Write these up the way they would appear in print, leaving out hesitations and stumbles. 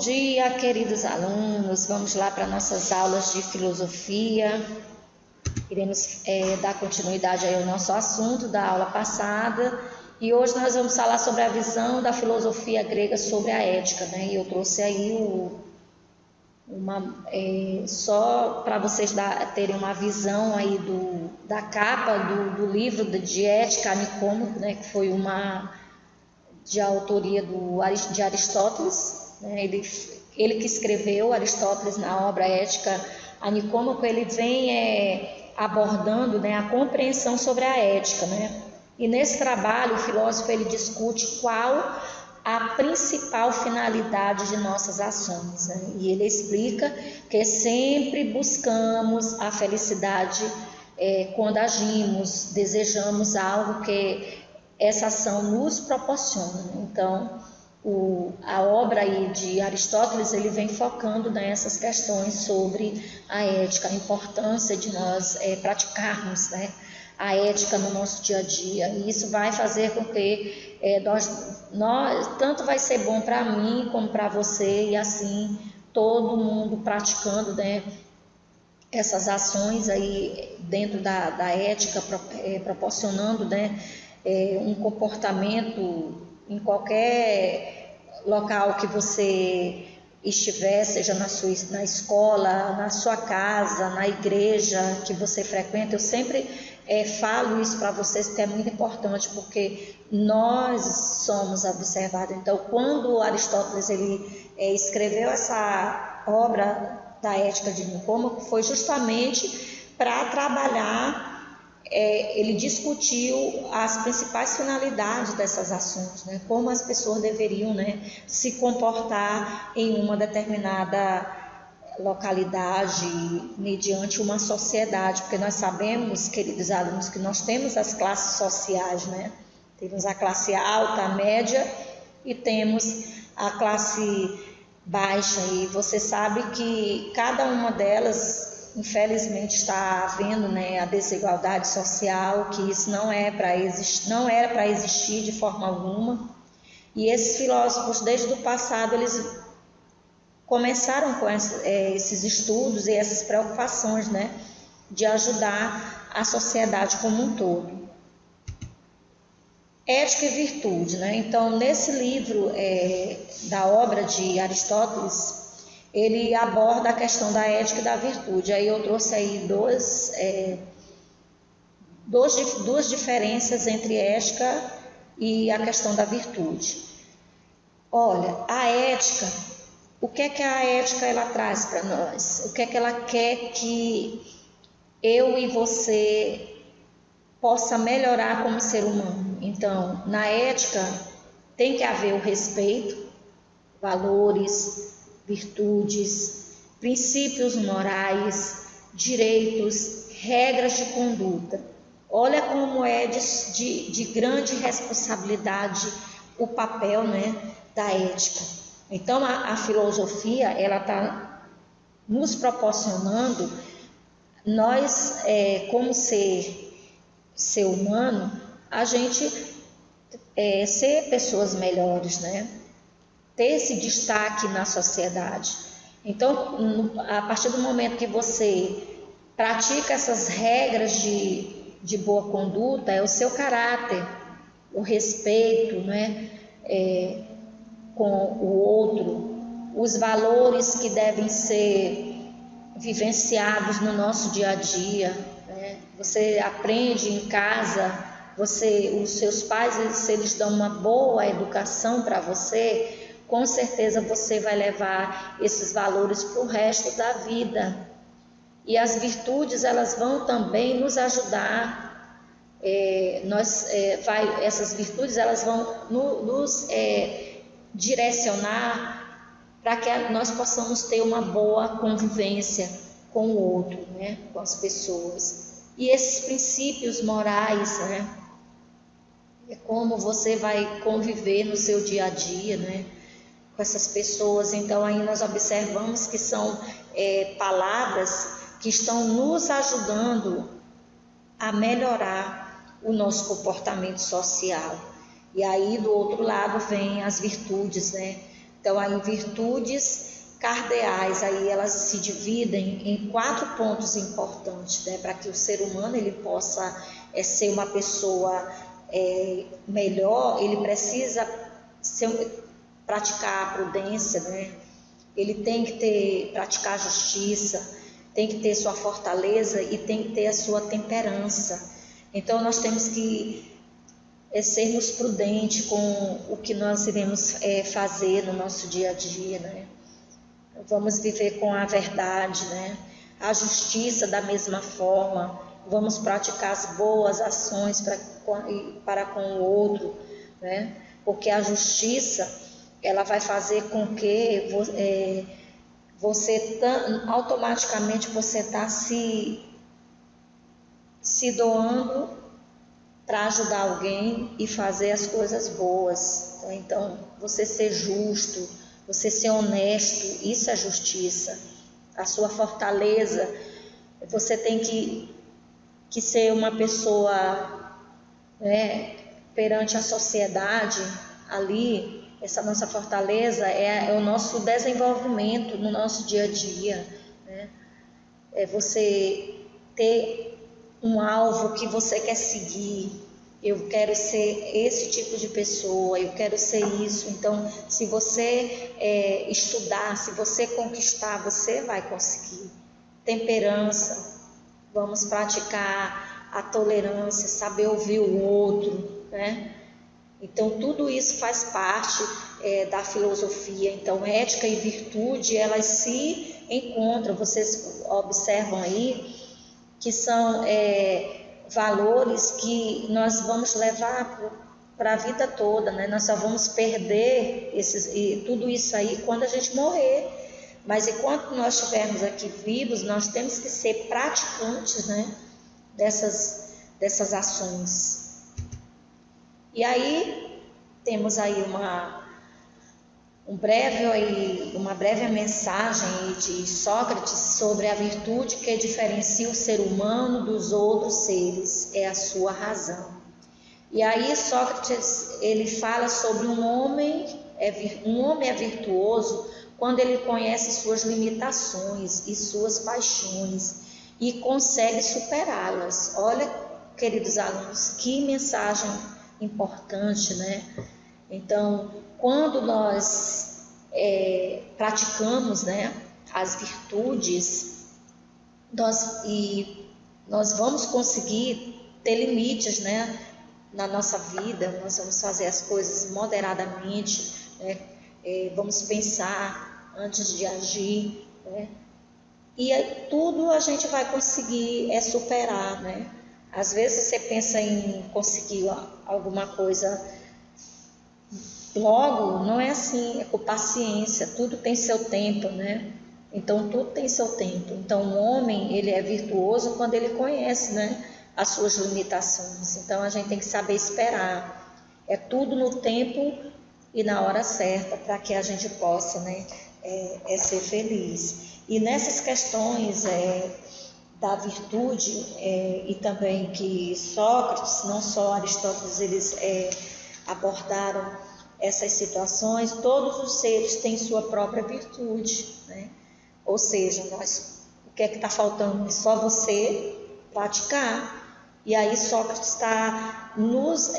dia, queridos alunos. Vamos lá para nossas aulas de filosofia. Iremos dar continuidade aí ao nosso assunto da aula passada. E hoje nós vamos falar sobre a visão da filosofia grega sobre a ética, né? E eu trouxe aí só para vocês terem uma visão aí da capa do livro de Ética a Nicômaco, né? Que foi de autoria de Aristóteles, né? Ele que escreveu, Aristóteles, na obra Ética a Nicômaco, ele vem abordando, né, a compreensão sobre a ética, né? E nesse trabalho o filósofo ele discute qual a principal finalidade de nossas ações, né? E ele explica que sempre buscamos a felicidade quando agimos, desejamos algo que essa ação nos proporciona. Então, a obra aí de Aristóteles, ele vem focando nessas questões sobre a ética, a importância de nós praticarmos, né, a ética no nosso dia a dia. E isso vai fazer com que tanto vai ser bom para mim como para você, e assim todo mundo praticando, né, essas ações aí dentro da ética, proporcionando, né, um comportamento em qualquer local que você estiver, seja na escola, na sua casa, na igreja que você frequenta. Eu sempre falo isso para vocês, que é muito importante, porque nós somos observados. Então, quando Aristóteles ele escreveu essa obra da Ética de Nicômaco, foi justamente para trabalhar. Ele discutiu as principais finalidades dessas ações, né? Como as pessoas deveriam, né, se comportar em uma determinada localidade, mediante uma sociedade, porque nós sabemos, queridos alunos, que nós temos as classes sociais, né? Temos a classe alta, a média e temos a classe baixa, e você sabe que cada uma delas, infelizmente, está havendo, né, a desigualdade social, que isso não era para existir de forma alguma. E esses filósofos, desde o passado, eles começaram com esses estudos e essas preocupações, né, de ajudar a sociedade como um todo. Ética e virtude, né? Então, nesse livro da obra de Aristóteles, ele aborda a questão da ética e da virtude. Aí eu trouxe aí duas diferenças entre ética e a questão da virtude. Olha, a ética, o que é que a ética ela traz para nós? O que é que ela quer que eu e você possa melhorar como ser humano? Então, na ética tem que haver o respeito, valores, virtudes, princípios morais, direitos, regras de conduta. Olha como é de grande responsabilidade o papel, né, da ética. Então a filosofia ela está nos proporcionando, nós como ser humano, a gente ser pessoas melhores, né? Ter esse destaque na sociedade. Então, a partir do momento que você pratica essas regras de boa conduta, é o seu caráter, o respeito, né, com o outro, os valores que devem ser vivenciados no nosso dia a dia, né? Você aprende em casa, os seus pais, se eles dão uma boa educação para você, com certeza você vai levar esses valores para o resto da vida. E as virtudes, elas vão também nos ajudar. Essas virtudes, elas vão nos direcionar para que nós possamos ter uma boa convivência com o outro, né? Com as pessoas. E esses princípios morais, né? É como você vai conviver no seu dia a dia, né, com essas pessoas. Então aí nós observamos que são palavras que estão nos ajudando a melhorar o nosso comportamento social. E aí do outro lado vem as virtudes, né? Então, aí virtudes cardeais, aí elas se dividem em 4 pontos importantes, né? Para que o ser humano ele possa ser uma pessoa melhor, ele precisa praticar a prudência, né? Ele tem que praticar a justiça, tem que ter sua fortaleza e tem que ter a sua temperança. Então nós temos que sermos prudentes com o que nós iremos fazer no nosso dia a dia, né? Vamos viver com a verdade, né? A justiça da mesma forma, vamos praticar as boas ações para com o outro, né? Porque a justiça, ela vai fazer com que automaticamente você está se doando para ajudar alguém e fazer as coisas boas. Então, você ser justo, você ser honesto, isso é justiça. A sua fortaleza, você tem que ser uma pessoa, né, perante a sociedade ali. Essa nossa fortaleza é o nosso desenvolvimento no nosso dia a dia, né? É você ter um alvo que você quer seguir. Eu quero ser esse tipo de pessoa, eu quero ser isso. Então, se você estudar, se você conquistar, você vai conseguir. Temperança, vamos praticar a tolerância, saber ouvir o outro, né? Então, tudo isso faz parte da filosofia. Então, ética e virtude, elas se encontram. Vocês observam aí que são valores que nós vamos levar para a vida toda, né? Nós só vamos perder tudo isso aí quando a gente morrer. Mas enquanto nós estivermos aqui vivos, nós temos que ser praticantes, né, dessas ações. E aí temos aí uma breve mensagem de Sócrates sobre a virtude que diferencia o ser humano dos outros seres, é a sua razão. E aí Sócrates ele fala sobre um homem é virtuoso quando ele conhece suas limitações e suas paixões e consegue superá-las. Olha, queridos alunos, que mensagem importante, né? Então, quando nós praticamos, né, as virtudes, nós vamos conseguir ter limites, né, na nossa vida. Nós vamos fazer as coisas moderadamente, né? Vamos pensar antes de agir, né? E aí, tudo a gente vai conseguir superar, né? Às vezes você pensa em conseguir alguma coisa logo, não é assim, é com paciência, tudo tem seu tempo, né? Então, tudo tem seu tempo. Então, o homem, ele é virtuoso quando ele conhece, né, as suas limitações. Então, a gente tem que saber esperar. É tudo no tempo e na hora certa, para que a gente possa, né, ser feliz. E nessas questões da virtude, e também que Sócrates, não só Aristóteles, eles abordaram essas situações, todos os seres têm sua própria virtude, né? Ou seja, o que é que está faltando? É só você praticar. E aí Sócrates está nos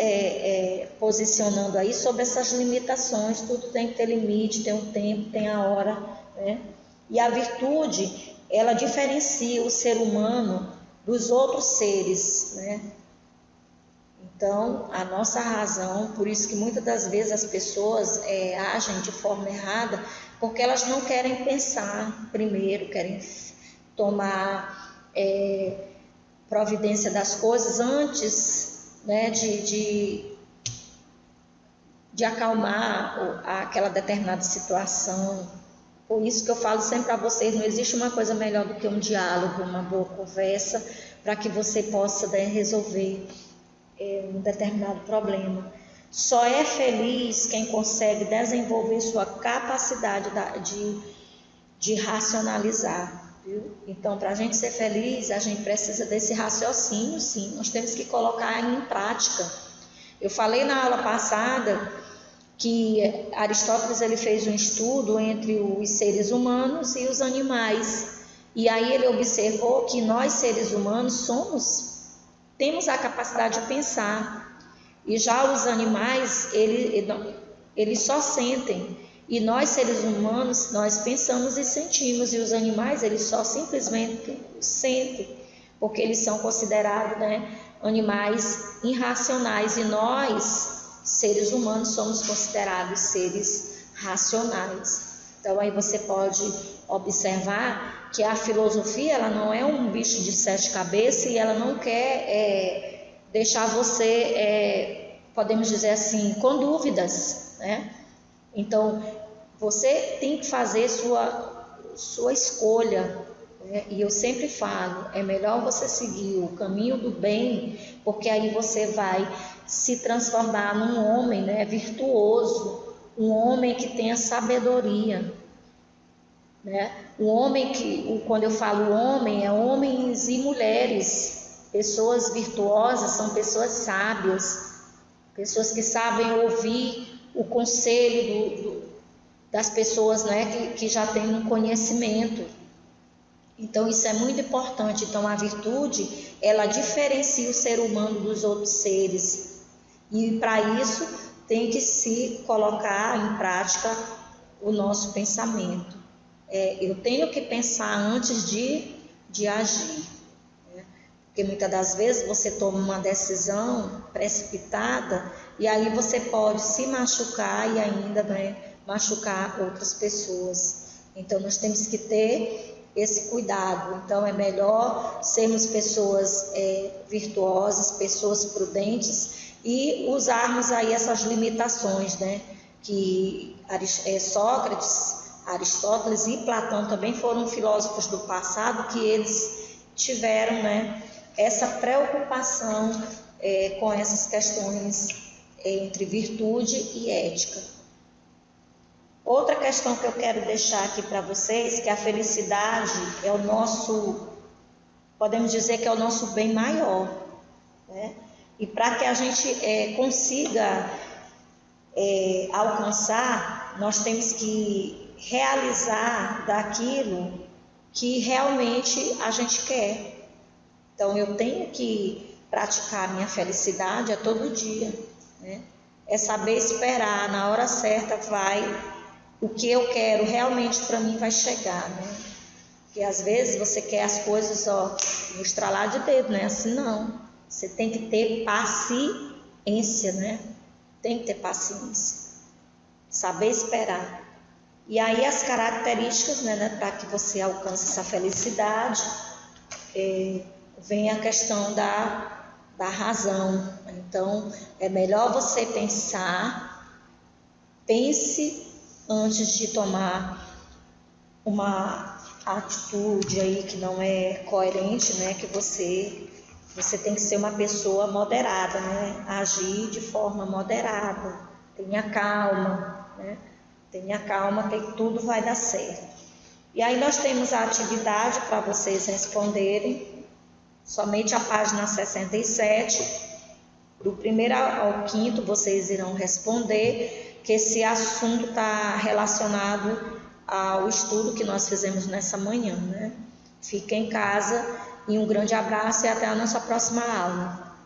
posicionando aí sobre essas limitações. Tudo tem que ter limite, tem um tempo, tem a hora, né? E a virtude, ela diferencia o ser humano dos outros seres, né? Então, a nossa razão, por isso que muitas das vezes as pessoas agem de forma errada, porque elas não querem pensar primeiro, querem tomar providência das coisas antes, né, de acalmar aquela determinada situação. Por isso que eu falo sempre para vocês, não existe uma coisa melhor do que um diálogo, uma boa conversa, para que você possa resolver um determinado problema. Só é feliz quem consegue desenvolver sua capacidade de racionalizar, viu? Então, para a gente ser feliz, a gente precisa desse raciocínio, sim. Nós temos que colocar em prática. Eu falei na aula passada que Aristóteles ele fez um estudo entre os seres humanos e os animais. E aí ele observou que nós, seres humanos, temos a capacidade de pensar. E já os animais, eles só sentem. E nós, seres humanos, nós pensamos e sentimos. E os animais, eles só simplesmente sentem, porque eles são considerados, né, animais irracionais. E nós, seres humanos, somos considerados seres racionais. Então aí você pode observar que a filosofia, ela não é um bicho de 7 cabeças e ela não quer deixar você, podemos dizer assim, com dúvidas, né? Então você tem que fazer sua escolha, né? E eu sempre falo, é melhor você seguir o caminho do bem, porque aí você vai se transformar num homem, né, virtuoso, um homem que tenha sabedoria, né? Um homem quando eu falo homem, é homens e mulheres. Pessoas virtuosas são pessoas sábias, pessoas que sabem ouvir o conselho das pessoas, né, que já têm um conhecimento. Então isso é muito importante. Então a virtude, ela diferencia o ser humano dos outros seres. E para isso tem que se colocar em prática o nosso pensamento. Eu tenho que pensar antes de agir, né? Porque muitas das vezes você toma uma decisão precipitada e aí você pode se machucar e ainda, né, machucar outras pessoas. Então nós temos que ter esse cuidado. Então é melhor sermos pessoas virtuosas, pessoas prudentes e usarmos aí essas limitações, né, que Sócrates, Aristóteles e Platão também foram filósofos do passado que eles tiveram, né, essa preocupação com essas questões entre virtude e ética. Outra questão que eu quero deixar aqui para vocês, que a felicidade é o nosso, podemos dizer que é o nosso bem maior, né? E para que a gente consiga alcançar, nós temos que realizar daquilo que realmente a gente quer. Então eu tenho que praticar a minha felicidade a todo dia, né? É saber esperar, na hora certa o que eu quero realmente para mim vai chegar, né? Porque às vezes você quer as coisas no estralar de dedo, né? Assim não, você tem que ter paciência, né? Tem que ter paciência, saber esperar. E aí as características, né, para que você alcance essa felicidade, vem a questão da razão. Então é melhor você pense antes de tomar uma atitude aí que não é coerente, né, que você tem que ser uma pessoa moderada, né, agir de forma moderada, tenha calma, né, tenha calma que tudo vai dar certo. E aí nós temos a atividade para vocês responderem, somente a página 67, do 1º ao 5º vocês irão responder, que esse assunto está relacionado ao estudo que nós fizemos nessa manhã, né? Fiquem em casa e um grande abraço e até a nossa próxima aula.